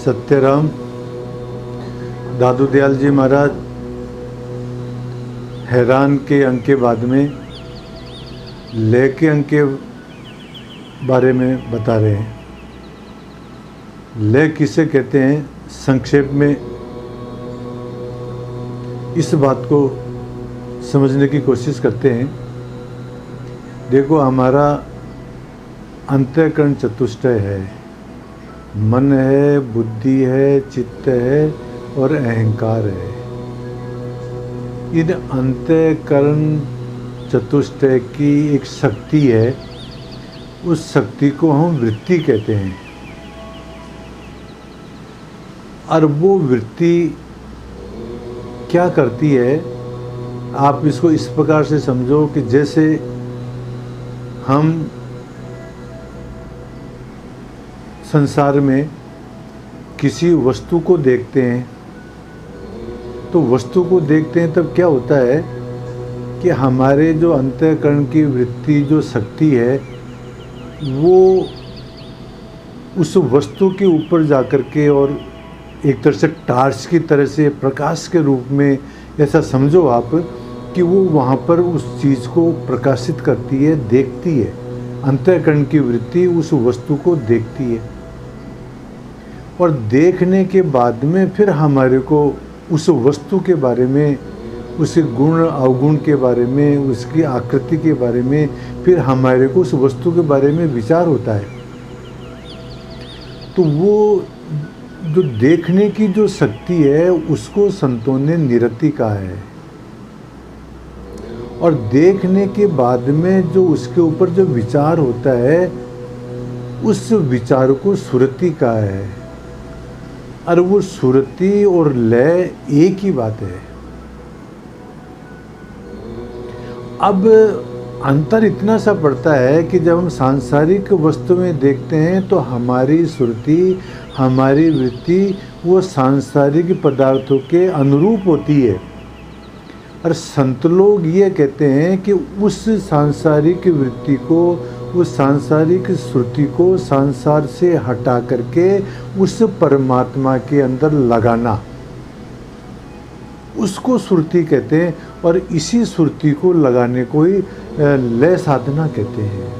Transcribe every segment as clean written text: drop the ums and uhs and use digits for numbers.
सत्यराम दादू दयाल जी महाराज हैरान के अंक के बाद में लय के अंक के बारे में बता रहे हैं। लय किसे कहते हैं, संक्षेप में इस बात को समझने की कोशिश करते हैं। देखो, हमारा अंतःकरण चतुष्टय है, मन है, बुद्धि है, चित्त है और अहंकार है। इन अंतःकरण चतुष्टय की एक शक्ति है, उस शक्ति को हम वृत्ति कहते हैं। और वो वृत्ति क्या करती है, आप इसको इस प्रकार से समझो कि जैसे हम संसार में किसी वस्तु को देखते हैं, तो वस्तु को देखते हैं तब क्या होता है कि हमारे जो अंतःकरण की वृत्ति जो शक्ति है वो उस वस्तु के ऊपर जाकर के और एक तरह से टार्च की तरह से प्रकाश के रूप में, ऐसा समझो आप कि वो वहाँ पर उस चीज़ को प्रकाशित करती है, देखती है। अंतःकरण की वृत्ति उस वस्तु को देखती है और देखने के बाद में फिर हमारे को उस वस्तु के बारे में, उसके गुण अवगुण के बारे में, उसकी आकृति के बारे में, फिर हमारे को उस वस्तु के बारे में विचार होता है। तो वो जो देखने की जो शक्ति है उसको संतों ने निरति कहा है। और देखने के बाद में जो उसके ऊपर जो विचार होता है उस विचार को सुरति कहा है। और वो सुरति और लय एक ही बात है। अब अंतर इतना सा पड़ता है कि जब हम सांसारिक वस्तु में देखते हैं तो हमारी सुरति, हमारी वृत्ति वो सांसारिक पदार्थों के अनुरूप होती है। और संत लोग ये कहते हैं कि उस सांसारिक वृत्ति को, उस सांसारिक श्रुति को संसार से हटा करके उस परमात्मा के अंदर लगाना, उसको श्रुति कहते हैं। और इसी श्रुति को लगाने को ही लय साधना कहते हैं।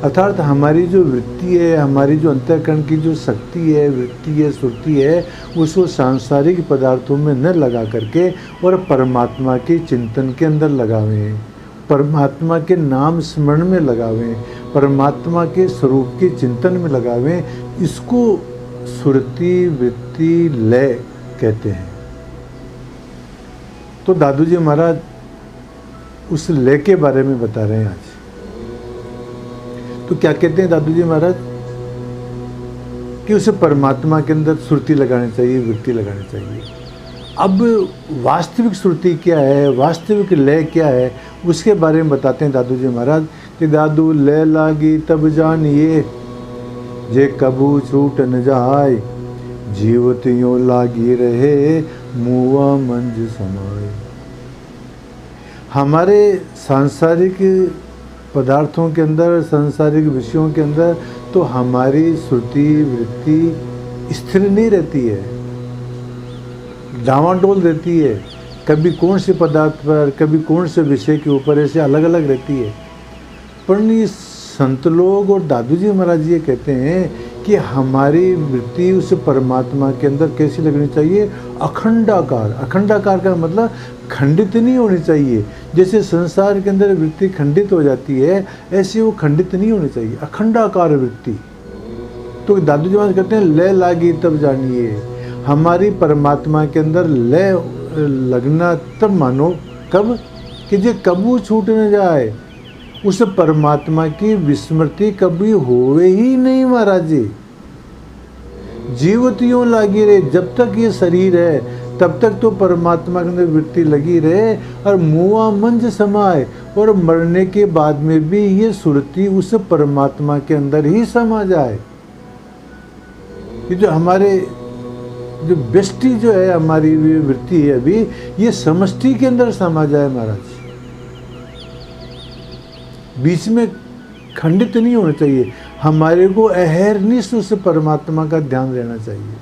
अर्थात हमारी जो वृत्ति है, हमारी जो अंतःकरण की जो शक्ति है, वृत्ति है, श्रुति है, उसको सांसारिक पदार्थों में न लगा करके और परमात्मा के चिंतन के अंदर लगावें, परमात्मा के नाम स्मरण में लगावें, परमात्मा के स्वरूप के चिंतन में लगावें। इसको सुरति, वृत्ति, लय कहते हैं। तो दादू जी महाराज उस लय के बारे में बता रहे हैं आज। तो क्या कहते हैं दादू जी महाराज कि उसे परमात्मा के अंदर सुरति लगानी चाहिए, वृत्ति लगानी चाहिए। अब वास्तविक श्रुति क्या है, वास्तविक लय क्या है, उसके बारे में बताते हैं दादू जी महाराज कि दादू लय लागी तब जानिए, जे कबू छूट न जाए, जीवत यूं लागी रहे, मुआ मंज समाए। हमारे सांसारिक पदार्थों के अंदर, सांसारिक विषयों के अंदर तो हमारी श्रुति, वृत्ति स्थिर नहीं रहती है, डावाडोल रहती है। कभी कौन से पदार्थ पर, कभी कौन से विषय के ऊपर ऐसे अलग अलग रहती है। पर ये संत लोग और दादू जी महाराज ये कहते हैं कि हमारी वृत्ति उस परमात्मा के अंदर कैसी लगनी चाहिए, अखंडाकार। अखंडाकार का मतलब खंडित नहीं होनी चाहिए। जैसे संसार के अंदर वृत्ति खंडित हो जाती है, ऐसे वो खंडित नहीं होनी चाहिए, अखंडाकार वृत्ति। तो दादू जी महाराज कहते हैं लय लागी तब जानिए, हमारी परमात्मा के अंदर लय लगना तब मानो, कब कि जे कबू छूट न जाए, उस परमात्मा की विस्मृति कभी होवे ही नहीं महाराज जी। जीवतियों लागी रहे, जब तक ये शरीर है तब तक तो परमात्मा के अंदर वृत्ति लगी रहे और मुआ मंज समाए, और मरने के बाद में भी ये सुरति उस परमात्मा के अंदर ही समा जाए। ये जो हमारे जो व्यष्टि जो है, हमारी वृत्ति है अभी, ये समष्टि के अंदर समा जाए महाराज, बीच में खंडित नहीं होना चाहिए। हमारे को अहरनिश उस परमात्मा का ध्यान रहना चाहिए।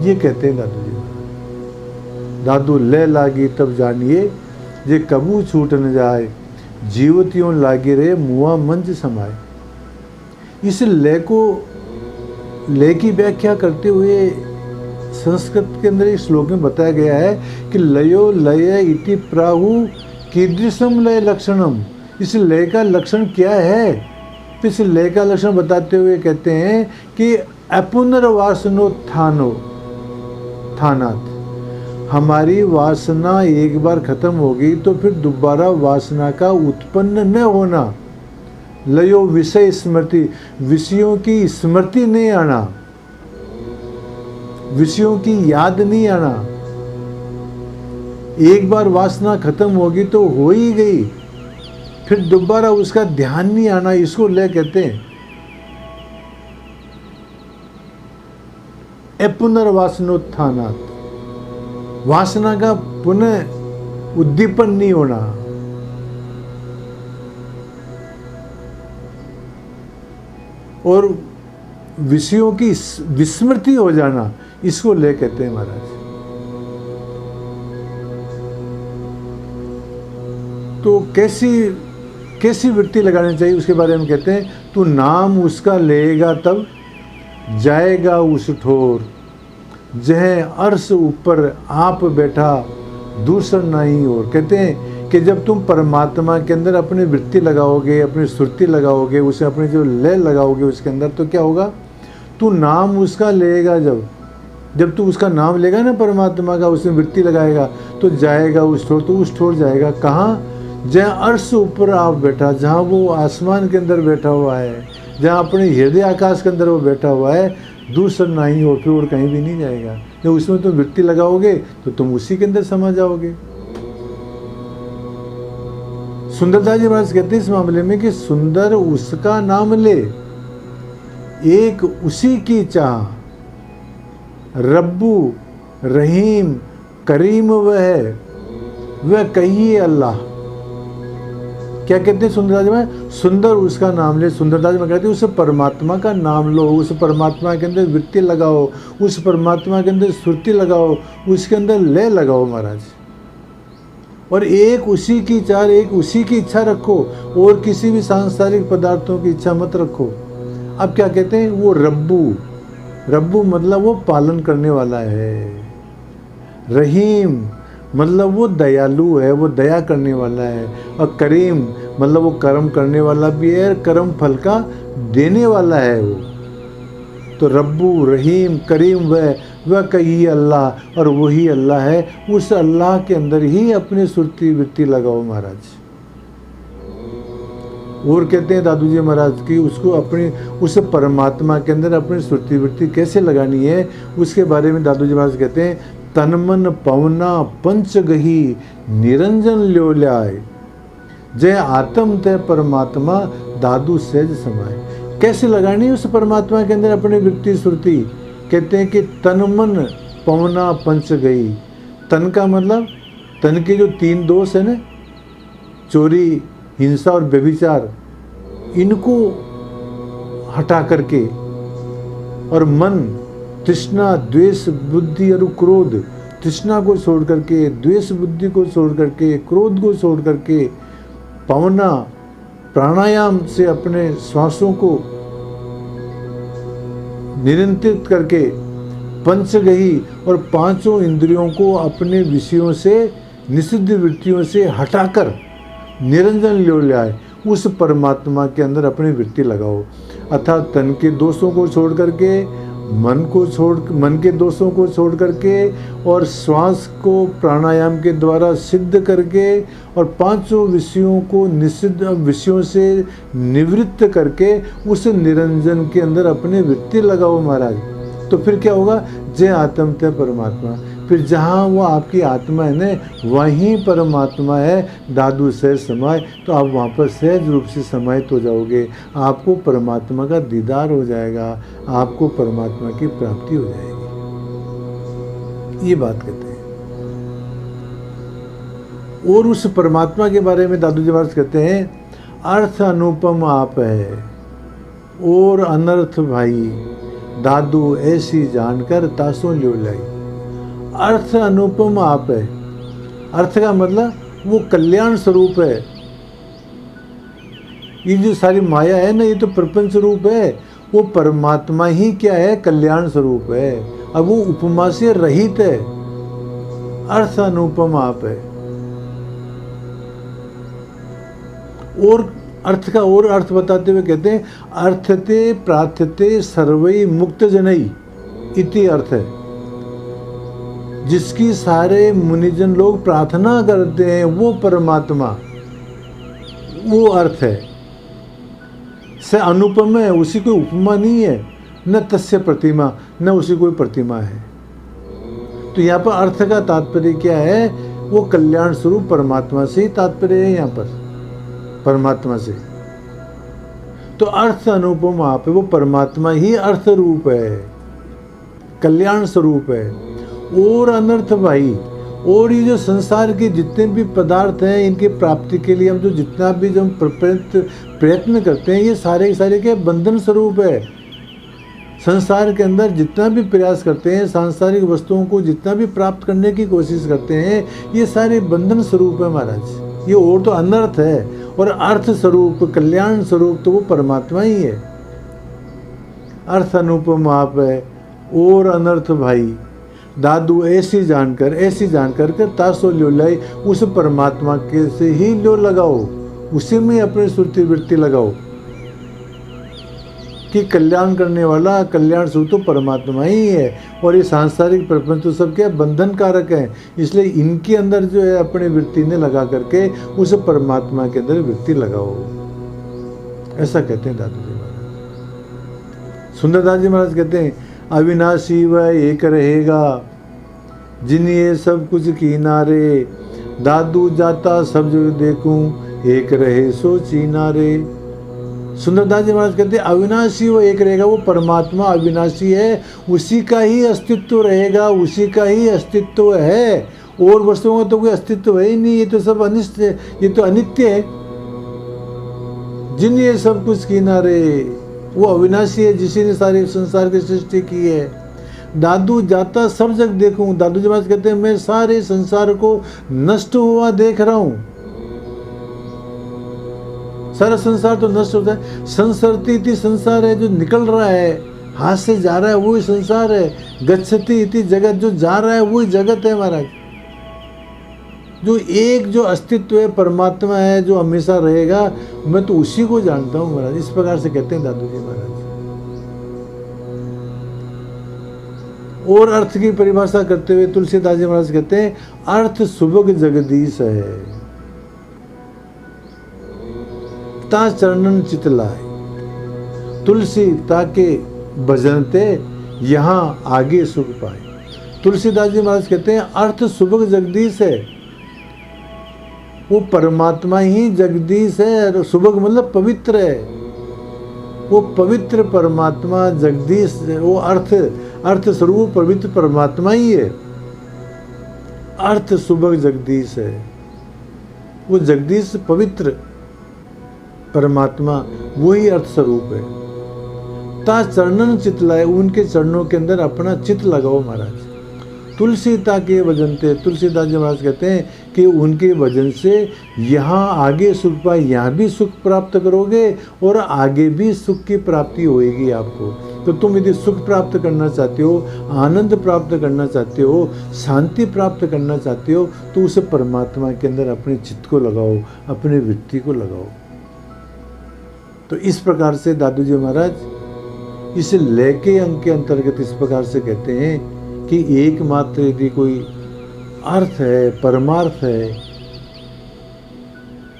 ये कहते हैं दादू जी। दादू ले लागी तब जानिए जे कबू छूट न जाए, जीवतियों लागे रहे मुआ मंज समाए। इस ले की व्याख्या करते हुए संस्कृत के अंदर इस श्लोक में बताया गया है कि लयो लय इति प्राहु कीदृशम लय लक्षणम। इस लय का लक्षण क्या है? तो इस लय का लक्षण बताते हुए कहते हैं कि अपुनर्वासनोत्थानो थानात, हमारी वासना एक बार खत्म हो गई तो फिर दोबारा वासना का उत्पन्न न होना। लयो विषय स्मृति, विषयों की स्मृति नहीं आना, विषयों की याद नहीं आना। एक बार वासना खत्म होगी तो हो ही गई, फिर दोबारा उसका ध्यान नहीं आना, इसको लय कहते हैं। पुनर्वासनोत्थानात्, वासना का पुनः उद्दीपन नहीं होना। और विषयों की विस्मृति हो जाना, इसको ले कहते हैं महाराज। तो कैसी वृत्ति लगानी चाहिए उसके बारे में कहते हैं, तू नाम उसका लेगा तब जाएगा उस ठोर, जह अर्श ऊपर आप बैठा दूसर नहीं। और कहते हैं कि जब तुम परमात्मा के अंदर अपनी वृत्ति लगाओगे, अपनी सुरती लगाओगे, उसे अपनी जो लय लगाओगे उसके अंदर, तो क्या होगा? तू नाम उसका लेगा। जब तू उसका नाम लेगा ना परमात्मा का, उसमें वृत्ति लगाएगा तो जाएगा उस ठोर। तो उस ठोर जाएगा कहाँ? जहाँ अर्श ऊपर आप बैठा, जहाँ वो आसमान के अंदर बैठा हुआ है, जहाँ अपने हृदय आकाश के अंदर वो बैठा हुआ है, दूसरा नहीं हो, फिर और कहीं भी नहीं जाएगा। जब उसमें तुम वृत्ति लगाओगे तो तुम उसी के अंदर समा जाओगे। सुंदरदास जी महाराज कहते हैं इस मामले में कि सुंदर उसका नाम ले, एक उसी की चाह, रब्बू रहीम करीम वह कहिए अल्लाह। क्या कहते हैं सुंदरदास जी में? सुंदर उसका नाम ले। सुंदरदास जी में कहते हैं उस परमात्मा का नाम लो, उस परमात्मा के अंदर वृत्ति लगाओ, उस परमात्मा के अंदर सुरती लगाओ, उसके अंदर लय लगाओ महाराज। और एक उसी की चाह, एक उसी की इच्छा रखो, और किसी भी सांसारिक पदार्थों की इच्छा मत रखो। अब क्या कहते हैं? वो रब्बू मतलब वो पालन करने वाला है। रहीम मतलब वो दयालु है, वो दया करने वाला है। और करीम मतलब वो कर्म करने वाला भी है, कर्म फल का देने वाला है वो। तो रब्बू रहीम करीम वह कही अल्लाह, और वही अल्लाह है। उस अल्लाह के अंदर ही अपनी सुरती वृत्ति लगाओ महाराज। और कहते हैं दादू जी महाराज की उसको अपनी उस परमात्मा के अंदर अपनी सुरती वृत्ति कैसे लगानी है, उसके बारे में दादू जी महाराज कहते हैं, तन मन पवना पंच गही निरंजन ल्यो ल्याय, जय आत्म तय परमात्मा दादू सहज समाए। कैसे लगानी है उस परमात्मा के अंदर अपनी वृत्ति सुरती? कहते हैं कि तन मन पवना पंच गई। तन का मतलब, तन के जो 3 दोष है ना, चोरी, हिंसा और व्यभिचार, इनको हटा करके, और मन तृष्णा द्वेष बुद्धि और क्रोध, तृष्णा को छोड़ करके, द्वेष बुद्धि को छोड़ करके, क्रोध को छोड़ करके, पवना प्राणायाम से अपने श्वासों को नियंत्रित करके, पंचगही और 5 इंद्रियों को अपने विषयों से, निषिद्ध वृत्तियों से हटाकर निरंजन ल्यो ल्याए, उस परमात्मा के अंदर अपनी वृत्ति लगाओ। अर्थात तन के दोषों को छोड़ करके, मन के दोषों को छोड़ करके, और श्वास को प्राणायाम के द्वारा सिद्ध करके, और 5 विषयों को निषिद्ध विषयों से निवृत्त करके उस निरंजन के अंदर अपनी वृत्ति लगाओ महाराज। तो फिर क्या होगा? जय आत्म तय परमात्मा। फिर जहाँ वो आपकी आत्मा है ना, वहीं परमात्मा है, दादू सहज समाए। तो आप वहाँ पर सहज रूप से समाहित हो जाओगे, आपको परमात्मा का दीदार हो जाएगा, आपको परमात्मा की प्राप्ति हो जाएगी। ये बात कहते हैं। और उस परमात्मा के बारे में दादू जी महाराज कहते हैं, अर्थ अनुपम आप है और अनर्थ भाई, दादू ऐसी जानकर तासों ल्यो लाई। अर्थ अनुपम आप है, अर्थ का मतलब वो कल्याण स्वरूप है। ये जो सारी माया है ना, ये तो प्रपंच रूप है, वो परमात्मा ही क्या है, कल्याण स्वरूप है। अब वो उपमा से रहित है। अर्थ अनुपम आप है। और अर्थ का और अर्थ बताते हुए कहते हैं, अर्थते प्रार्थते सर्वै मुक्त जनई इति अर्थ है। जिसकी सारे मुनिजन लोग प्रार्थना करते हैं वो परमात्मा, वो अर्थ है। से अनुपम है, उसी कोई उपमा नहीं है, न तस्य प्रतिमा, न उसी कोई प्रतिमा है। तो यहाँ पर अर्थ का तात्पर्य क्या है, वो कल्याण स्वरूप परमात्मा से ही तात्पर्य है। यहाँ पर परमात्मा से, तो अर्थ अनुपम आप है, वो परमात्मा ही अर्थ रूप है, कल्याण स्वरूप है। और अनर्थ भाई, और ये जो संसार के जितने भी पदार्थ हैं, इनकी प्राप्ति के लिए हम जो जितना भी जो प्रयत्न करते हैं, ये सारे सारे के बंधन स्वरूप है। संसार के अंदर जितना भी प्रयास करते हैं, सांसारिक वस्तुओं को जितना भी प्राप्त करने की कोशिश करते हैं, ये सारे बंधन स्वरूप है महाराज। ये और तो अनर्थ है, और अर्थ स्वरूप कल्याण स्वरूप तो वो परमात्मा ही है। अर्थ अनुपम आप है और अनर्थ भाई, दादू ऐसी जानकर कर तासो ल्यो लाई। उस परमात्मा के से ही ल्यो लगाओ, उसी में अपनी सुरती वृत्ति लगाओ कि कल्याण करने वाला, कल्याण स्वरूप तो परमात्मा ही है। और ये सांसारिक प्रपंच तो सब क्या बंधन कारक है, इसलिए इनके अंदर जो है अपनी वृत्ति ने लगा करके उस परमात्मा के अंदर वृत्ति लगाओ, ऐसा कहते हैं दादू जी महाराज। सुंदरदास जी महाराज कहते हैं, अविनाशी वह एक रहेगा जिन ये सब कुछ किनारे, दादू जाता सब जग देखूं एक रहे सो चीनारे। सुंदरदास जी महाराज कहते हैं, अविनाशी वो एक रहेगा, वो परमात्मा अविनाशी है, उसी का ही अस्तित्व रहेगा, उसी का ही अस्तित्व है। और वस्तुओं का तो कोई अस्तित्व है ही नहीं, ये तो सब अनिष्ट है, ये तो अनित्य है। जिन ये सब कुछ किनारे, वो अविनाशी है जिसी ने सारे संसार की सृष्टि की है। दादू जाता सब जग देखूं, दादू जी महाराज कहते हैं, मैं सारे संसार को नष्ट हुआ देख रहा हूं। सारा संसार तो नष्ट होता है, संसरती इति संसार है, जो निकल रहा है, हाथ से जा रहा है वही संसार है। गच्छति इति जगत, जो जा रहा है वही जगत है महाराज। जो एक जो अस्तित्व है परमात्मा है, जो हमेशा रहेगा, मैं तो उसी को जानता हूँ महाराज। इस प्रकार से कहते हैं दादू जी महाराज। और अर्थ की परिभाषा करते हुए तुलसीदास जी महाराज कहते हैं, अर्थ सुभग जगदीश है, ता चरणन चितलाए, तुलसी ताके भजनते यहाँ आगे सुख पाए। तुलसीदास जी महाराज कहते हैं, अर्थ सुभग जगदीश है, वो परमात्मा ही जगदीश है। सुभग मतलब पवित्र है, वो पवित्र परमात्मा जगदीश, वो अर्थ स्वरूप पवित्र परमात्मा ही है। अर्थ सुभग जगदीश है, वो जगदीश पवित्र परमात्मा वही अर्थ स्वरूप है। ता चरणन चितलाए, उनके चरणों के अंदर अपना चित लगाओ महाराज। तुलसी ताके भजनते, तुलसीदास जी महाराज कहते हैं कि उनके भजन से यहाँ आगे सुख पाए, यहाँ भी सुख प्राप्त करोगे और आगे भी सुख की प्राप्ति होएगी आपको। तो तुम यदि सुख प्राप्त करना चाहते हो, आनंद प्राप्त करना चाहते हो, शांति प्राप्त करना चाहते हो, तो उस परमात्मा के अंदर अपने चित्त को लगाओ, अपनी वृत्ति को लगाओ। तो इस प्रकार से दादू जी महाराज इस लय के अंग के अंतर्गत इस प्रकार से कहते हैं कि एकमात्र यदि कोई अर्थ है, परमार्थ है,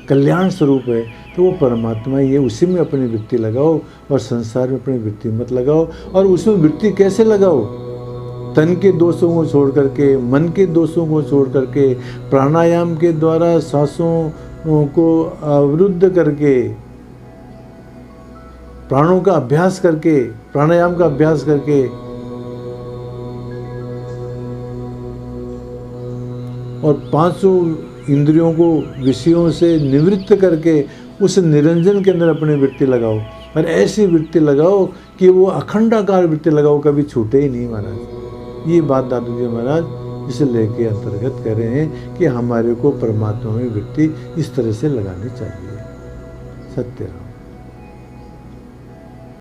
कल्याण स्वरूप है, तो वो परमात्मा ही है। उसी में अपनी वृत्ति लगाओ और संसार में अपनी वृत्ति मत लगाओ। और उसमें वृत्ति कैसे लगाओ? तन के दोषों को छोड़ करके, मन के दोषों को छोड़ करके, प्राणायाम के द्वारा सांसों को अवरुद्ध करके, प्राणों का अभ्यास करके, प्राणायाम का अभ्यास करके, और पांचों इंद्रियों को विषयों से निवृत्त करके उस निरंजन के अंदर अपनी वृत्ति लगाओ, और ऐसी वृत्ति लगाओ कि वो अखंडाकार वृत्ति लगाओ, कभी छूटे ही नहीं महाराज। ये बात दादू जी महाराज इसे लेके अंतर्गत कह रहे हैं कि हमारे को परमात्मा में वृत्ति इस तरह से लगानी चाहिए। सत्य।